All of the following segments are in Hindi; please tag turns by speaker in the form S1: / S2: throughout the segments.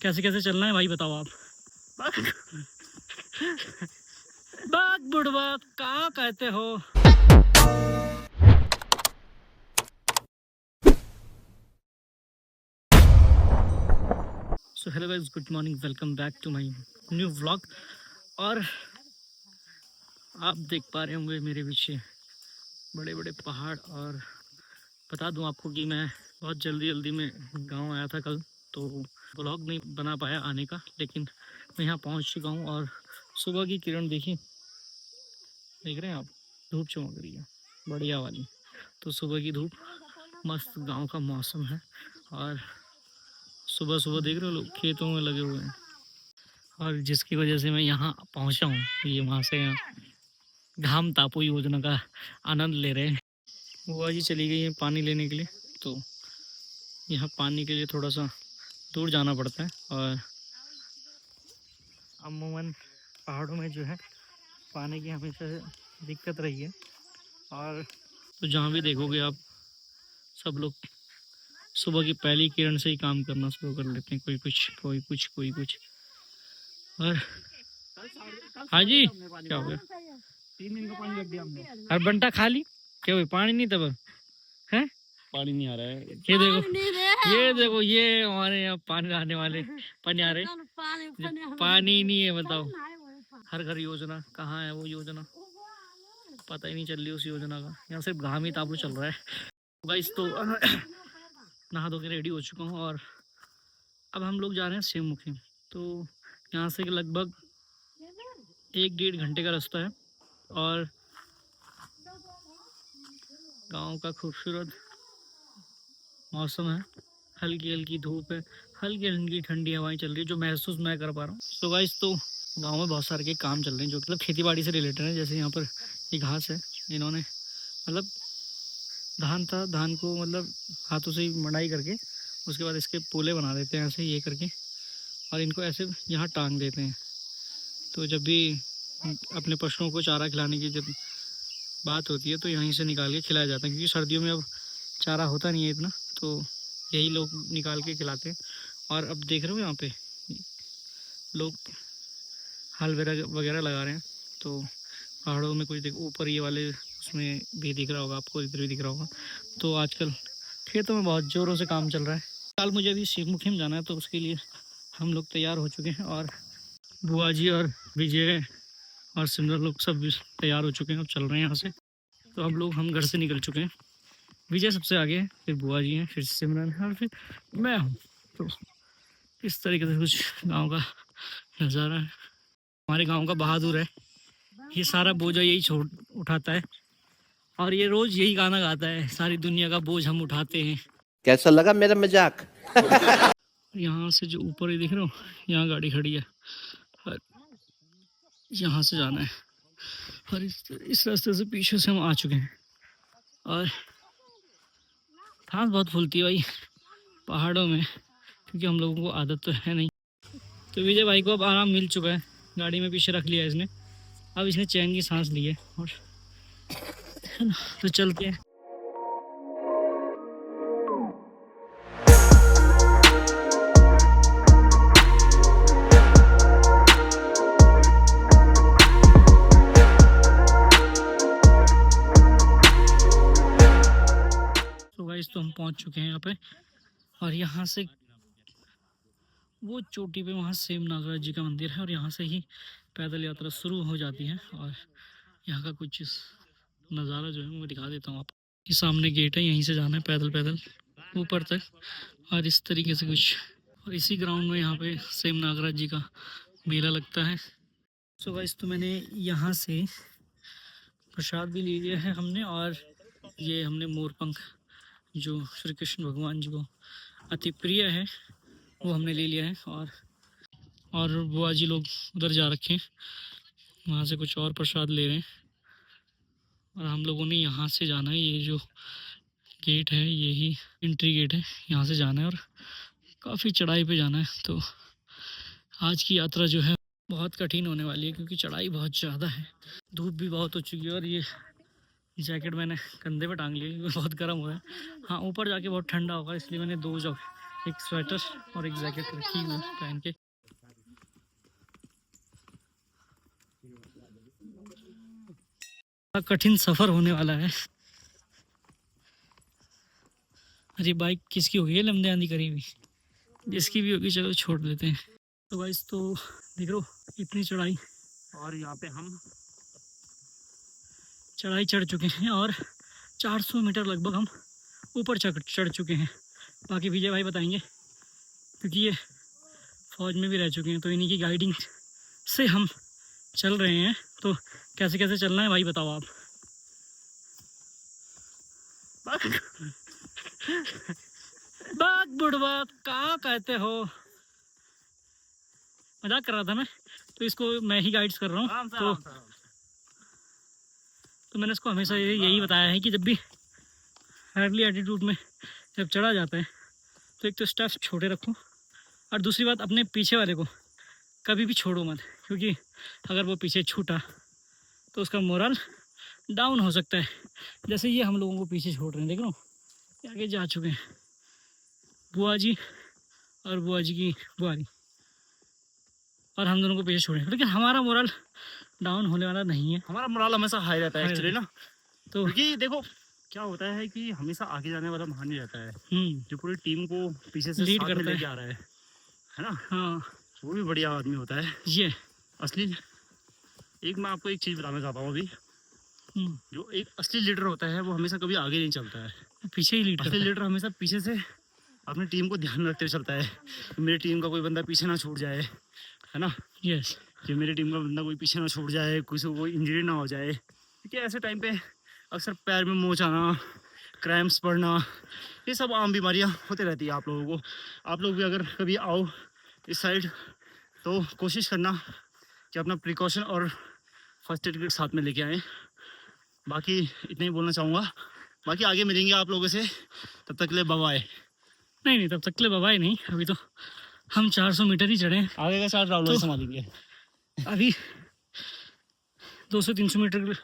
S1: कैसे कैसे चलना है भाई बताओ आप। बात बुढ़वा कहाँ कहते हो। So hello guys, good morning, welcome back to my new vlog. और आप देख पा रहे होंगे मेरे पीछे बड़े बड़े पहाड़। और बता दूं आपको कि मैं बहुत जल्दी जल्दी में गांव आया था कल, तो व्लॉग नहीं बना पाया आने का, लेकिन मैं यहाँ पहुँच चुका हूँ। और सुबह की किरण देखिए, देख रहे हैं आप, धूप चमक रही है बढ़िया वाली। तो सुबह की धूप, मस्त गांव का मौसम है। और सुबह सुबह देख रहे हो लोग खेतों में लगे हुए हैं। और जिसकी वजह से मैं यहाँ पहुँचा हूँ, ये वहाँ से घाम तापू योजना का आनंद ले रहे हैं। बुआ जी चली गई है पानी लेने के लिए, तो यहाँ पानी के लिए थोड़ा सा दूर जाना पड़ता है। और अमूमन पहाड़ों में जो है पानी की हमेशा से दिक्कत रही है। और तो जहाँ भी देखोगे आप, सब लोग सुबह की पहली किरण से ही काम करना शुरू कर लेते हैं। कोई कुछ कोई कुछ कोई कुछ। और हाँ जी, क्या हो गया?
S2: 3 दिन का पानी रख दिया हमने।
S1: हर बंटा खाली क्या हुआ? पानी नहीं तब है,
S2: पानी नहीं आ रहा है।
S1: ये देखो ये हमारे यहाँ पानी लाने वाले पानी आ रहे, पानी नहीं है। बताओ, हर घर योजना कहाँ है? वो योजना पता ही नहीं चल रही उस योजना का। यहाँ सिर्फ घाम ही ताबू चल रहा है। गाइस तो नहा धो के रेडी हो चुका हूँ और अब हम लोग जा रहे हैं शिवमुखी। तो यहाँ से लगभग 1-1.5 घंटे का रास्ता है। और गांव का खूबसूरत मौसम है, हल्की हल्की धूप है, हल्की हल्की ठंडी हवाएं चल रही है, जो महसूस मैं कर पा रहा हूँ। तो गाइस तो गांव में बहुत सारे के काम चल रहे हैं जो मतलब खेती बाड़ी से रिलेटेड है। जैसे यहाँ पर ये घास है, इन्होंने मतलब धान था, धान को मतलब हाथों से ही मड़ाई करके उसके बाद इसके पोले बना देते हैं ऐसे ये करके, और इनको ऐसे यहाँ टांग देते हैं। तो जब भी अपने पशुओं को चारा खिलाने की जब बात होती है तो यहीं से निकाल के खिलाया जाता है, क्योंकि सर्दियों में अब चारा होता नहीं है इतना, तो यही लोग निकाल के खिलाते हैं। और अब देख रहे हो यहाँ पे लोग हल वगैरह लगा रहे हैं। तो पहाड़ों में कुछ देख, ऊपर ये वाले उसमें भी दिख रहा होगा आपको, इधर भी दिख रहा होगा। तो आजकल खेतों में बहुत ज़ोरों से काम चल रहा है। कल मुझे अभी शिवमुखी में जाना है, तो उसके लिए हम लोग तैयार हो चुके हैं। और बुआ जी और विजय और सिमरन लोग सब भी तैयार हो चुके हैं, अब चल रहे हैं यहाँ से। तो हम घर से निकल चुके हैं। विजय सबसे आगे है, फिर बुआ जी हैं, फिर सिमरन है और फिर मैं हूँ। तो इस तरीके से कुछ गांव का नज़ारा है। हमारे गांव का बहादुर है, ये सारा बोझ यही छोड़ उठाता है और ये रोज यही गाना गाता है, सारी दुनिया का बोझ हम उठाते हैं।
S3: कैसा लगा मेरा मजाक?
S1: यहाँ से जो ऊपर ही दिख रहे हो, यहाँ गाड़ी खड़ी है और यहाँ से जाना है। और इस रास्ते से पीछे से हम आ चुके हैं। और सांस बहुत फूलती है भाई पहाड़ों में, क्योंकि हम लोगों को आदत तो है नहीं। तो विजय भाई को अब आराम मिल चुका है, गाड़ी में पीछे रख लिया इसने, अब इसने चैन की सांस ली है। और तो चलते हैं। तो गाइस तो हम पहुंच चुके हैं यहाँ पे, और यहाँ से वो चोटी पे वहाँ सेम नागराज जी का मंदिर है, और यहाँ से ही पैदल यात्रा शुरू हो जाती है। और यहाँ का कुछ नज़ारा जो है मैं दिखा देता हूँ आपको। ये सामने गेट है, यहीं से जाना है पैदल पैदल ऊपर तक, और इस तरीके से कुछ। और इसी ग्राउंड में यहाँ पे सेम नागराज जी का मेला लगता है। सो गाइस तो मैंने यहाँ से प्रसाद भी ले लिया है हमने, और ये हमने मोरपंख जो श्री कृष्ण भगवान जी को अति प्रिय है वो हमने ले लिया है। और बुआ जी लोग उधर जा रखे हैं, वहाँ से कुछ और प्रसाद ले रहे हैं। और हम लोगों ने यहाँ से जाना है, ये जो गेट है यही एंट्री गेट है, यहाँ से जाना है और काफ़ी चढ़ाई पे जाना है। तो आज की यात्रा जो है बहुत कठिन होने वाली है, क्योंकि चढ़ाई बहुत ज़्यादा है, धूप भी बहुत हो चुकी है। और ये जैकेट मैंने कंधे पे टांग ली क्योंकि बहुत गर्म हो रहा है। हाँ, ऊपर जाके बहुत ठंडा होगा, इसलिए मैंने 2 जॉकेट एक स्वेटर और एक जैकेट रखी हुई है पहन के। कठिन सफर होने वाला है। अरे बाइक किसकी होगी है लमदे आंधी करी हुई, जिसकी भी होगी चलो छोड़ देते हैं। तो गाइस तो देख लो इतनी चढ़ाई,
S2: और यहाँ पे हम
S1: चढ़ाई चढ़ चुके हैं और 400 मीटर लगभग हम ऊपर चढ़ चुके हैं। बाकी विजय भाई बताएंगे क्योंकि ये फौज में भी रह चुके हैं, तो इन्हीं की गाइडिंग से हम चल रहे हैं। तो कैसे कैसे चलना है भाई बताओ आप। बाग बुढ़वा कहाँ कहते हो, मजाक कर रहा था मैं, तो इसको मैं ही गाइड्स कर रहा हूँ। तो मैंने इसको हमेशा यही बताया है कि जब भी हार्डली एटीट्यूड में जब चढ़ा जाता है तो एक तो स्टेप्स छोटे रखो, और दूसरी बात अपने पीछे वाले को कभी भी छोड़ो मत, क्योंकि अगर वो पीछे छूटा तो उसका मोरल डाउन हो सकता है। जैसे ये हम लोगों को पीछे छोड़ रहे हैं, देख लो आगे जा चुके हैं बुआ जी और बुआ जी की बुआरी, और हम दोनों को पीछे छोड़े, लेकिन हमारा मोरल डाउन होने वाला नहीं है।
S2: हमारा मोरल हमेशा हाई रहता है
S1: हाई
S2: एक्चुअली ना।
S1: तो
S2: क्योंकि देखो क्या होता है कि हमेशा आगे जाने वाला महान ही रहता है, जो पूरी टीम को पीछे से
S1: लीड
S2: साथ में
S1: करता
S2: लेके
S1: है।
S2: आ रहा है ना।
S1: हाँ
S2: वो भी बढ़िया आदमी होता है
S1: ये
S2: असली। एक मैं आपको एक चीज़ बताना चाहता हूँ अभी,
S1: हम्म,
S2: जो एक असली लीडर होता है वो हमेशा कभी आगे नहीं चलता है।
S1: पीछे ही लीड
S2: असली
S1: करता है।
S2: लीडर हमेशा पीछे से अपनी टीम को ध्यान रखते हुए चलता है कि मेरी टीम का कोई बंदा पीछे ना छूट जाए, है ना।
S1: यस
S2: कि मेरी टीम का बंदा कोई पीछे ना छूट जाए, किसी को कोई इंजरी ना हो जाए, क्योंकि ऐसे टाइम पे अक्सर पैर में मोच आना, क्रैम्प्स पड़ना, ये सब आम बीमारियां होती रहती है आप लोगों को। आप लोग भी अगर कभी आओ इस साइड तो कोशिश करना कि अपना प्रिकॉशन और फर्स्ट एड किट साथ में लेके आएँ। बाकी इतना ही बोलना चाहूँगा, बाकी आगे मिलेंगे आप लोगों से, तब तक के लिए बाय।
S1: नहीं तब तक के लिए बाबाई नहीं, अभी तो हम 400 मीटर ही चढ़े हैं।
S2: आगे का चार्ज राहुल
S1: तो
S2: संभालेंगे।
S1: अभी 200-300 मीटर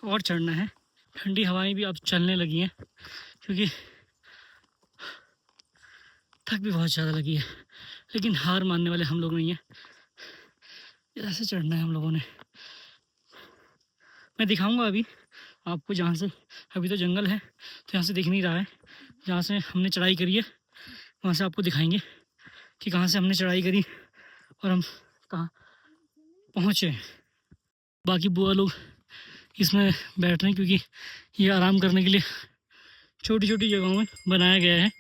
S1: और चढ़ना है। ठंडी हवाएं भी अब चलने लगी हैं, क्योंकि थक भी बहुत ज़्यादा लगी है, लेकिन हार मानने वाले हम लोग नहीं हैं। ऐसे चढ़ना है हम लोगों ने। मैं दिखाऊंगा अभी आपको, जहाँ से अभी तो जंगल है तो यहाँ से दिख नहीं रहा है, जहाँ से हमने चढ़ाई करी है वहाँ से आपको दिखाएंगे कि कहाँ से हमने चढ़ाई करी और हम कहाँ पहुँचे। बाकी बुआ लोग इसमें बैठ रहे हैं, क्योंकि ये आराम करने के लिए छोटी छोटी जगहों में बनाया गया है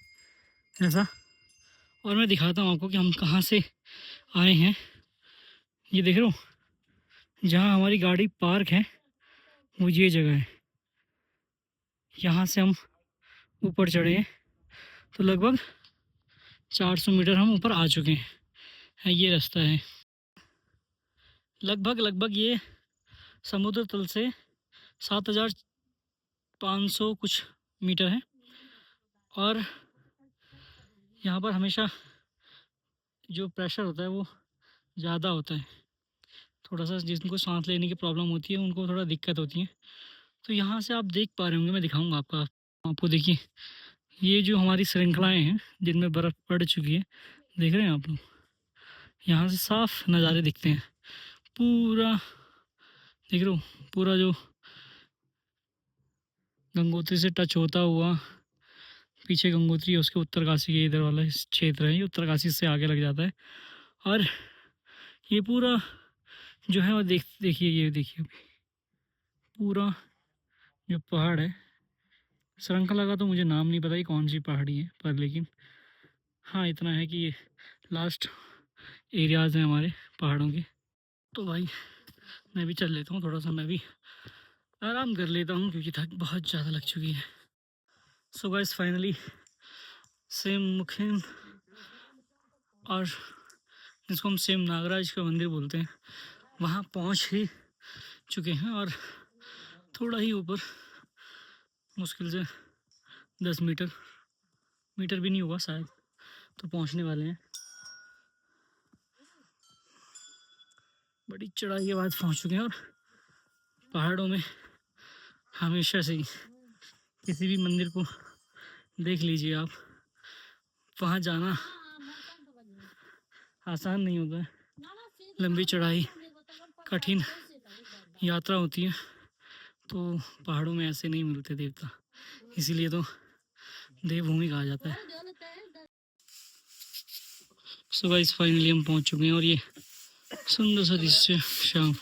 S1: ऐसा। और मैं दिखाता हूँ आपको कि हम कहाँ से आए हैं। ये देख रहे हो, जहाँ हमारी गाड़ी पार्क है वो ये जगह है। यहाँ से हम ऊपर चढ़े हैं, तो लगभग 400 मीटर हम ऊपर आ चुके हैं। ये रास्ता है, लगभग ये समुद्र तल से 7500 कुछ मीटर है। और यहाँ पर हमेशा जो प्रेशर होता है वो ज़्यादा होता है, थोड़ा सा जिनको सांस लेने की प्रॉब्लम होती है उनको थोड़ा दिक्कत होती है। तो यहाँ से आप देख पा रहे होंगे, मैं दिखाऊंगा आपको देखिए, ये जो हमारी श्रृंखलाएँ हैं जिनमें बर्फ़ पड़ चुकी है, देख रहे हैं आप लोग, यहाँ से साफ नज़ारे दिखते हैं। पूरा देख रहे हो, पूरा जो गंगोत्री से टच होता हुआ, पीछे गंगोत्री है, उसके उत्तरकाशी के इधर वाला इस क्षेत्र है, ये उत्तरकाशी से आगे लग जाता है। और ये पूरा जो है वो देखिए, ये देखिए पूरा जो पहाड़ है, श्रृंखला का तो मुझे नाम नहीं पता ये कौन सी पहाड़ी है, पर लेकिन हाँ इतना है कि ये लास्ट एरियाज़ हैं हमारे पहाड़ों के। तो भाई मैं भी चल लेता हूँ, थोड़ा सा मैं भी आराम कर लेता हूँ, क्योंकि थक बहुत ज़्यादा लग चुकी है। सो गाइस फाइनली सेम मुखिम, और जिसको हम सेम नागराज का मंदिर बोलते हैं, वहाँ पहुँच ही चुके हैं। और थोड़ा ही ऊपर, मुश्किल से 10 मीटर भी नहीं होगा शायद, तो पहुँचने वाले हैं। बड़ी चढ़ाई के बाद पहुँच चुके हैं। और पहाड़ों में हमेशा से ही किसी भी मंदिर को देख लीजिए आप, वहाँ जाना आसान नहीं होता है, लंबी चढ़ाई, कठिन यात्रा होती है। तो पहाड़ों में ऐसे नहीं मिलते देवता, इसीलिए तो देवभूमि कहा जाता है। सो गाइस फाइनली हम पहुंच चुके हैं और ये सुंदर सा दृश्य शाम,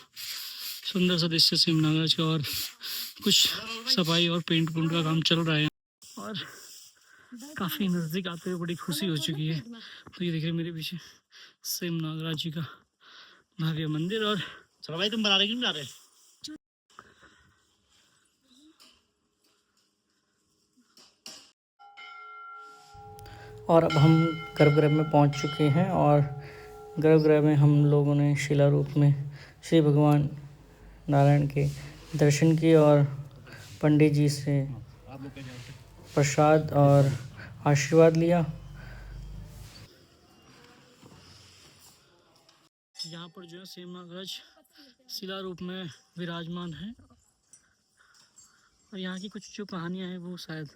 S1: सुंदर सा दृश्य सिमनागराज का, और कुछ सफाई और पेंट का काम चल रहा है और काफ़ी नज़दीक आते हुए बड़ी खुशी हो चुकी है। तो ये देख रहे मेरे पीछे सिमनागराज जी का भव्य मंदिर। और
S2: चलो भाई, तुम बना रहे कि नहीं बना रहे?
S1: और अब हम गर्भगृह में पहुंच चुके हैं और गर्भगृह में हम लोगों ने शिला रूप में श्री भगवान नारायण के दर्शन किए और पंडित जी से प्रसाद और आशीर्वाद लिया। यहाँ पर जो है सिमनागराज शिला रूप में विराजमान है और यहाँ की कुछ जो कहानियाँ हैं वो शायद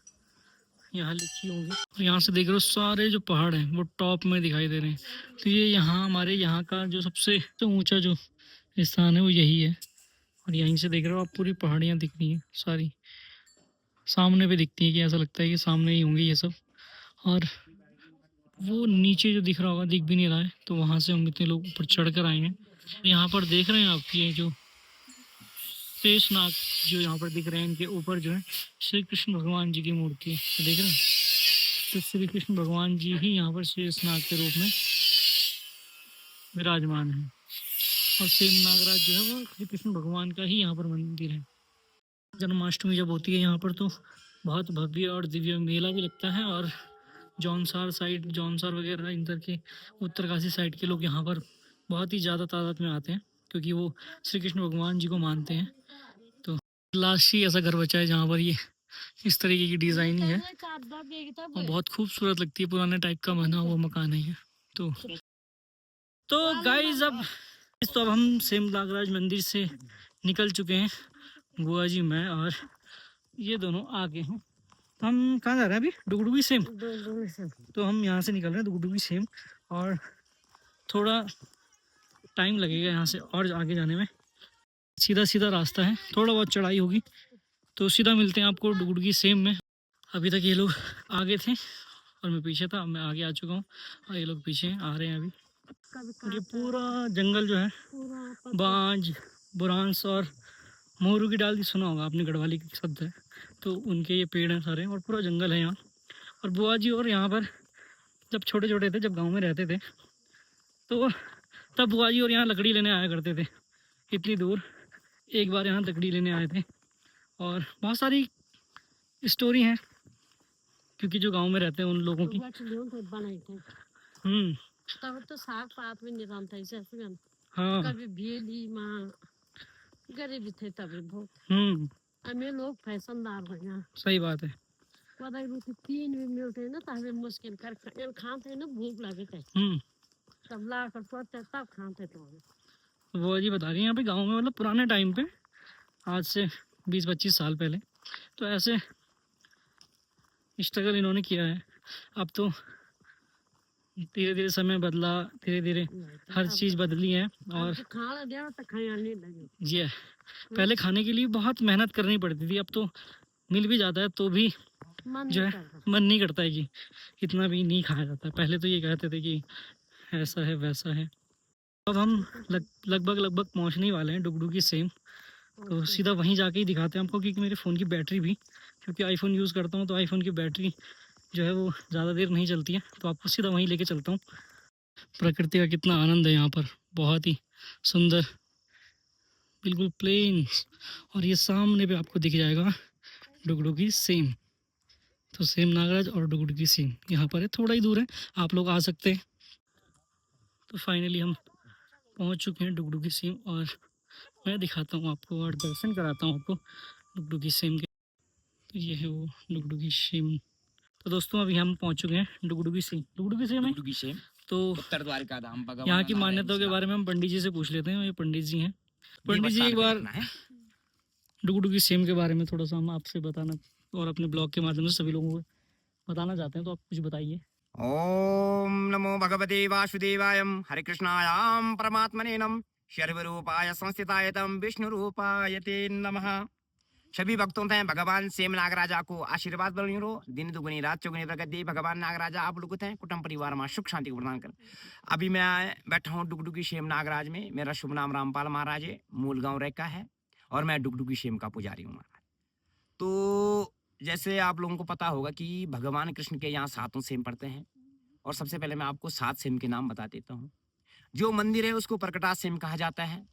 S1: यहाँ लिखी होंगी। और यहाँ से देख रहे हो सारे जो पहाड़ हैं वो टॉप में दिखाई दे रहे हैं। तो ये यहाँ हमारे यहाँ का जो सबसे ऊंचा जो स्थान है वो यही है। और यहीं से देख रहे हो आप पूरी पहाड़ियाँ दिख रही हैं सारी, सामने पे दिखती है कि ऐसा लगता है कि सामने ही होंगी ये सब। और वो नीचे जो दिख रहा होगा दिख भी नहीं रहा है, तो वहाँ से हम इतने लोग ऊपर चढ़ कर आए हैं। यहाँ पर देख रहे हैं आप ये जो शेषनाग जो यहाँ पर दिख रहे हैं, इनके ऊपर जो है श्री कृष्ण भगवान जी की मूर्ति है। तो देख रहे हैं, तो श्री कृष्ण भगवान जी ही यहाँ पर शेषनाग के रूप में विराजमान है। और सेम नागराज जो है वो श्री कृष्ण भगवान का ही यहाँ पर मंदिर है। जन्माष्टमी जब होती है यहाँ पर तो बहुत भव्य और दिव्य मेला भी लगता है। और जौनसार साइड, जौनसार वगैरह इधर के उत्तरकाशी साइड के लोग यहाँ पर बहुत ही ज़्यादा तादाद में आते हैं, क्योंकि वो श्री कृष्ण भगवान जी को मानते हैं। तो लास्ट ही ऐसा घर बचा है जहाँ पर ये इस तरीके की डिज़ाइनिंग है और बहुत खूबसूरत लगती है, पुराने टाइप का बना हुआ मकान है ये। तो गाइज अब हम सेम नागराज मंदिर से निकल चुके हैं, बुआ जी, मैं और ये दोनों आगे हैं। तो हम कहाँ जा रहे हैं अभी? डुगडुगी सेम। तो हम यहाँ से निकल रहे हैं डुगडुगी सेम और थोड़ा टाइम लगेगा यहाँ से और आगे जाने में। सीधा सीधा रास्ता है, थोड़ा बहुत चढ़ाई होगी, तो सीधा मिलते हैं आपको डुगडुगी सेम में। अभी तक ये लोग आगे थे और मैं पीछे था, मैं आगे आ चुका हूँ और ये लोग पीछे आ रहे हैं अभी। और ये पूरा जंगल जो है बांज, बुरांस और मोरू की डाल दी सुना होगा आपने, गढ़वाली के शब्द है, तो उनके ये पेड़ हैं सारे और पूरा जंगल है यहाँ। और बुआ जी और यहाँ पर जब छोटे छोटे थे, जब गांव में रहते थे, तो तब बुआ जी और यहाँ लकड़ी लेने आया करते थे इतनी दूर। एक बार यहाँ लकड़ी लेने आए थे और बहुत सारी स्टोरी हैं, क्योंकि जो गांव में रहते हैं उन लोगों की।
S4: तब तो साग पात भी नहीं बनता ऐसे
S1: हाँ
S4: कभी भेली माँ गरीबी थे तभी बहुत। हमें लोग फैशनदार हो यहाँ।
S1: सही बात है।
S4: पता रोटी 3 भी मिलते हैं ना तो हमें मुश्किल कर खाते हैं ना, भूख लगे थे तब ला कर सोचते तब खाते तो।
S1: वो जी बता रही है यहाँ पे गांव में, मतलब पुराने टाइम पे, आज से 20-25 साल पहले, तो ऐसे स्ट्रगल इन्होंने किया है। अब तो धीरे धीरे समय बदला, धीरे धीरे हर चीज़ बदली है। और
S4: खाना दिया तो खाया नहीं लगे
S1: जी है, पहले खाने के लिए बहुत मेहनत करनी पड़ती थी, अब तो मिल भी जाता है तो भी जो है मन नहीं करता है कि इतना भी नहीं खाया जाता है। पहले तो ये कहते थे कि ऐसा है वैसा है। अब हम लगभग पहुंचने ही वाले हैं डुगडुगी सेम, तो सीधा वहीं जाके ही दिखाते हैं आपको, क्योंकि मेरे फ़ोन की बैटरी भी, क्योंकि आईफोन यूज़ करता हूँ तो आईफोन की बैटरी जो है वो ज़्यादा देर नहीं चलती है, तो आपको सीधा वहीं लेके चलता हूँ। प्रकृति का कितना आनंद है यहाँ पर, बहुत ही सुंदर, बिल्कुल प्लेन। और ये सामने पे आपको दिख जाएगा डुगडुगी सेम। तो सेम नागराज और डुगडुगी सेम यहाँ पर है, थोड़ा ही दूर है, आप लोग आ सकते हैं। तो फाइनली हम पहुँच चुके हैं डुगडुगी सेम और मैं दिखाता हूँ आपको और दर्शन कराता हूँ आपको डुगडुगी सेम के। तो ये है वो डुगडुगी सेम। तो दोस्तों अभी हम पहुँच चुके हैं डुगडुगी सेम। डुगडुगी सेम है तो
S5: उत्तर द्वारिका धाम भगवान
S1: यहाँ की मान्यताओं के बारे में हम पंडित जी से पूछ लेते हैं। ये पंडित जी हैं। पंडित जी एक बार डुगडुगी सेम के बारे में थोड़ा सा हम आपसे बताना और अपने ब्लॉग के माध्यम से सभी लोगों को बताना चाहते हैं, तो आप कुछ बताइए।
S5: ओम नमो भगवते वासुदेवाय हरे कृष्णायाम परमात्मने नम सर्वरूपाय संस्थिताय तम विष्णु रूपाय ते नमः। सभी भक्तों से भगवान सेम नागराजा को आशीर्वाद बलियो दिन दुगुनी रात चौगुनी प्रगति भगवान नागराजा आप लोग हैं कुटुंब परिवार में सुख शांति को प्रदान कर। अभी मैं बैठा हूँ डुगडुगी सेम नागराज में। मेरा शुभ नाम रामपाल महाराज है, मूल गांव रेका है और मैं डुगडुगी सेम का पुजारी हूँ महाराज। तो जैसे आप लोगों को पता होगा कि भगवान कृष्ण के यहाँ 7 सेम पड़ते हैं और सबसे पहले मैं आपको 7 सेम के नाम बता देता हूँ। जो मंदिर है उसको प्रकटास सेम कहा जाता है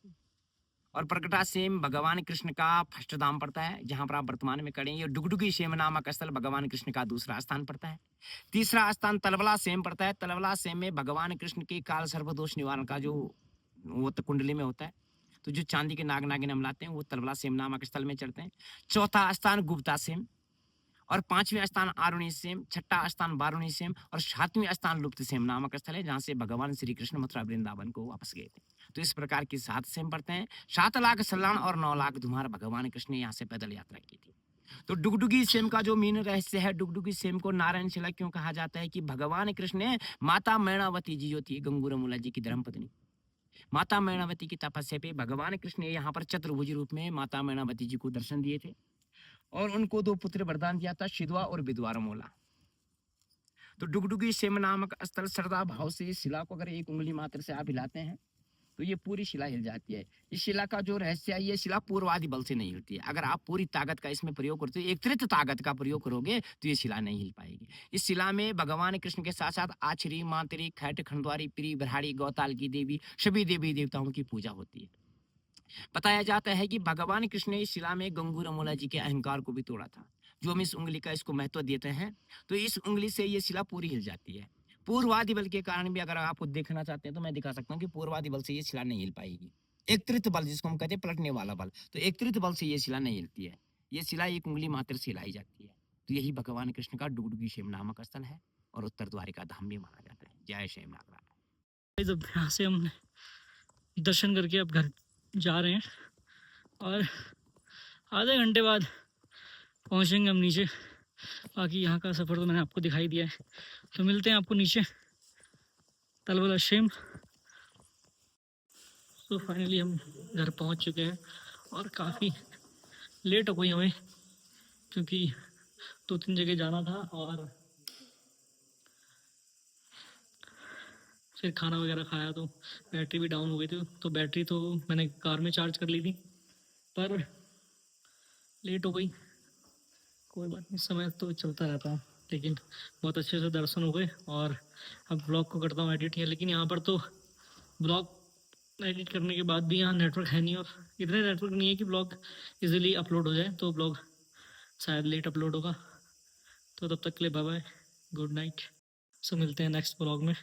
S5: और प्रकटा सेम भगवान कृष्ण का फर्स्ट धाम पड़ता है जहां पर आप वर्तमान में खड़े हैं। ये डुगडुगी सेम नामक स्थल भगवान कृष्ण का दूसरा स्थान पड़ता है। तीसरा स्थान तलवला सेम पड़ता है। तलवला सेम में भगवान कृष्ण के काल सर्पदोष निवारण का जो वो कुंडली में होता है, तो जो चांदी के नाग नागिन हम लाते हैं वो तलवला सेम नामक स्थल में चढ़ते हैं। चौथा स्थान गुप्ता सेम और 5वें स्थान आरुणी सेम, छठा स्थान बारुणी सेम और 7वें स्थान लुप्त सेम नामक स्थल है जहां से भगवान श्री कृष्ण मथुरा वृंदावन को वापस गए थे। तो इस प्रकार की 7 सेम पड़ते हैं। 7 लाख सलान और 9 लाख धुमार भगवान कृष्ण ने यहाँ से पैदल यात्रा की थी। तो डुगडुगी सेम का जो मीन रहस्य है, डुगडुगी सेम को नारायण शिला क्यों कहा जाता है कि भगवान कृष्ण ने माता मैणावती जी जो थी गंगूरमूला जी की धर्मपत्नी, माता मैणावती की तपस्या पे भगवान कृष्ण ने यहाँ पर चतुर्भुज रूप में माता मैणावती जी को दर्शन दिए थे और उनको 2 पुत्र वरदान दिया था, शिदवा और विद्वारमूला। तो डुगडुगी सेम नामक स्थल श्रद्धा भाव से इस शिला को अगर 1 उंगली मात्र से आप हिलाते हैं तो ये पूरी शिला हिल जाती है। इस शिला का जो रहस्य है, ये शिला पूर्वादि बल से नहीं हिलती है। अगर आप पूरी ताकत का इसमें प्रयोग करते हो, एकत्रित ताकत का प्रयोग करोगे तो ये शिला नहीं हिल पाएगी। इस शिला में भगवान कृष्ण के साथ साथ आछरी, मातरी, खैट, खंडवारी, प्री, बरहाड़ी, गौताल की देवी, सभी देवी देवताओं की पूजा होती है। बताया जाता है कि भगवान कृष्ण ने इस शिला में गंगूरमूला जी के अहंकार को भी तोड़ा था। जो हम इस उंगली का इसको महत्व देते हैं तो इस उंगली से ये शिला पूरी हिल जाती है। पूर्वादि बल के कारण भी अगर आपको देखना चाहते हैं तो मैं दिखा सकता हूँ कि पूर्वादि बल से ये शिला नहीं हिल पाएगी। एकत्रित बल जिसको हम कहते हैं पलटने वाला बल, तो एकत्रित बल से ये शिला नहीं हिलती है। ये शिला 1 उंगली मात्र से हिलाई जाती है। तो यही भगवान कृष्ण का डुगडुगी सेम नामक स्थल है और उत्तर द्वारिका धाम भी माना जाता है। जय श्री नागराज।
S1: जब यहाँ से हम दर्शन करके अब घर जा रहे हैं और आधे घंटे बाद पहुँचेंगे हम नीचे। बाकी यहाँ का सफ़र तो मैंने आपको दिखाई दिया है, तो मिलते हैं आपको नीचे तलवला सेम। तो फाइनली हम घर पहुँच चुके हैं और काफ़ी लेट हो गई हमें क्योंकि 2-3 जगह जाना था और फिर खाना वगैरह खाया तो बैटरी भी डाउन हो गई थी। तो बैटरी तो मैंने कार में चार्ज कर ली थी पर लेट हो गई। कोई बात नहीं, समय तो चलता रहता है। लेकिन बहुत अच्छे से दर्शन हो गए और अब ब्लॉग को करता हूँ एडिट। लेकिन यहाँ पर तो ब्लॉग एडिट करने के बाद भी यहाँ नेटवर्क है नहीं और इतने नेटवर्क नहीं है कि ब्लॉग इजीली अपलोड हो जाए। तो ब्लॉग शायद लेट अपलोड होगा। तो तब तक के लिए बाय बाय, गुड नाइट। सो मिलते हैं नेक्स्ट ब्लॉग में।